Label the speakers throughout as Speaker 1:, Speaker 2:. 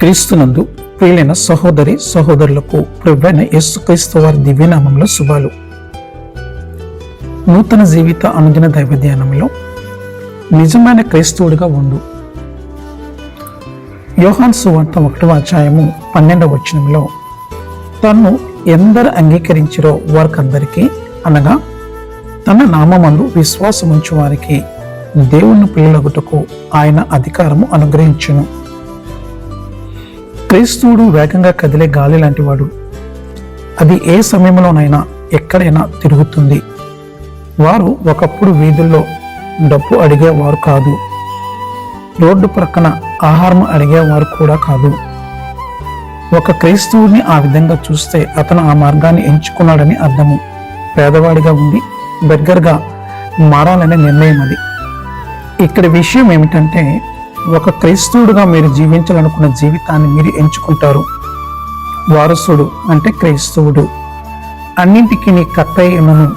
Speaker 1: క్రీస్తునందు ప్రియులైన సహోదరి సహోదరులకు ప్రభువైన యేసుక్రీస్తు వారి దివ్యనామంలో శుభాలు. నూతన జీవిత అనుదిన దైవ ధ్యానంలో నిజమైన క్రైస్తవుడిగా ఉండు. యోహాను సువార్త 1వ అధ్యాయము 12వ వచనంలో తన్ను ఎందరు అంగీకరించిరో వారికందరికీ అనగా తన నామమందు విశ్వాసముంచు వారికి దేవుని పిల్లలగుటకు ఆయన అధికారము అనుగ్రహించును. క్రైస్తవుడు వేగంగా కదిలే గాలి లాంటి వాడు. అది ఏ సమయంలోనైనా ఎక్కడైనా తిరుగుతుంది. వారు ఒకప్పుడు వీధుల్లో డబ్బు అడిగేవారు కాదు, రోడ్డు ప్రక్కన ఆహారం అడిగేవారు కూడా కాదు. ఒక క్రైస్తవుడిని ఆ విధంగా చూస్తే అతను ఆ మార్గాన్ని ఎంచుకున్నాడని అర్థము. పేదవాడిగా ఉండి బెగ్గరగా మారాలనే నిర్ణయం అది. ఇక్కడ విషయం ఏమిటంటే, ఒక క్రైస్తవుడుగా మీరు జీవించాలనుకున్న జీవితాన్ని మీరు ఎంచుకుంటారు. వారసుడు అంటే క్రైస్తవుడు అన్నింటికి కర్తయ్య ఉన్నను,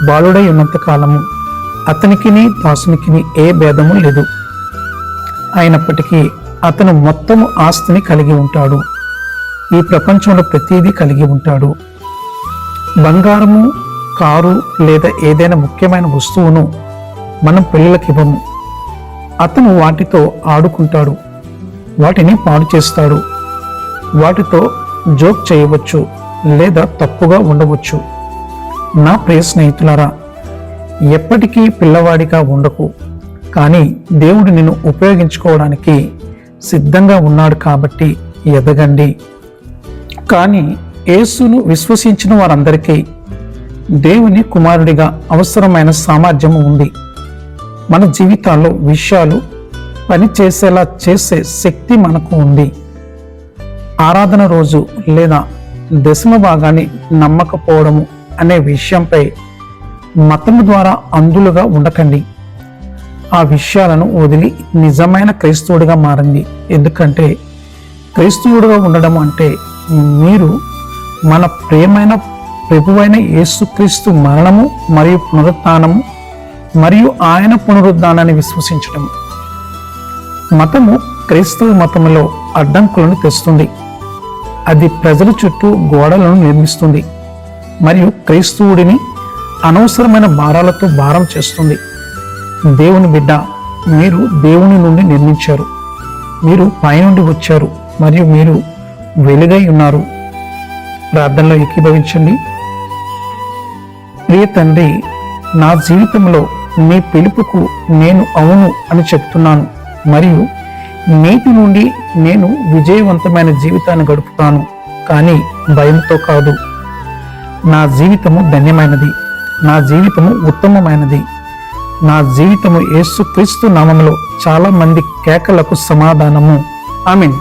Speaker 1: బాలుడై ఉన్నంత కాలము అతనికిని దాసునికిని ఏ భేదము లేదు. అయినప్పటికీ అతను మొత్తము ఆస్తిని కలిగి ఉంటాడు. ఈ ప్రపంచంలో ప్రతిదీ కలిగి ఉంటాడు. బంగారము, కారు లేదా ఏదైనా ముఖ్యమైన వస్తువును మనం పిల్లలకి ఇవ్వము. అతను వాటితో ఆడుకుంటాడు, వాటిని పాడు చేస్తాడు. వాటితో జోక్ చేయవచ్చు లేదా తప్పుగా ఉండవచ్చు. నా ప్రియ స్నేహితులారా, ఎప్పటికీ పిల్లవాడిగా ఉండకు. కానీ దేవుడు నిన్ను ఉపయోగించుకోవడానికి సిద్ధంగా ఉన్నాడు కాబట్టి ఎదగండి. కానీ యేసును విశ్వసించిన వారందరికీ దేవుని కుమారుడిగా అవసరమైన సామర్థ్యము ఉంది. మన జీవితాల్లో విషయాలు పనిచేసేలా చేసే శక్తి మనకు ఉంది. ఆరాధన రోజు లేదా దశమ భాగాన్ని నమ్మకపోవడము అనే విషయంపై మతము ద్వారా అందులుగా ఉండకండి. ఆ విషయాలను వదిలి నిజమైన క్రైస్తవుడిగా మారండి. ఎందుకంటే క్రైస్తవుడిగా ఉండడం అంటే మీరు మన ప్రియమైన ప్రభువైన యేసుక్రీస్తు మరణము మరియు పునరుత్థానము మరియు ఆయన పునరుద్ధానాన్ని విశ్వసించడం. మతము క్రైస్తవ మతములో అడ్డంకులను తెస్తుంది. అది ప్రజల చుట్టూ గోడలను నిర్మిస్తుంది మరియు క్రైస్తవుడిని అనవసరమైన భారాలతో భారం చేస్తుంది. దేవుని బిడ్డ, మీరు దేవుని నుండి నిర్మించారు. మీరు పైనుండి వచ్చారు మరియు మీరు వెలుగై ఉన్నారు. ప్రార్థనలో ఏకీభవించండి. ప్రియ తండ్రి, నా జీవితంలో నీ పిలుపుకు నేను అవును అని చెప్తున్నాను మరియు నేటి నుండి నేను విజయవంతమైన జీవితాన్ని గడుపుతాను, కానీ భయంతో కాదు. నా జీవితము ధన్యమైనది, నా జీవితము ఉత్తమమైనది. నా జీవితము యేసుక్రీస్తు నామములో చాలా మంది కేకలకు సమాధానము. ఆమేన్.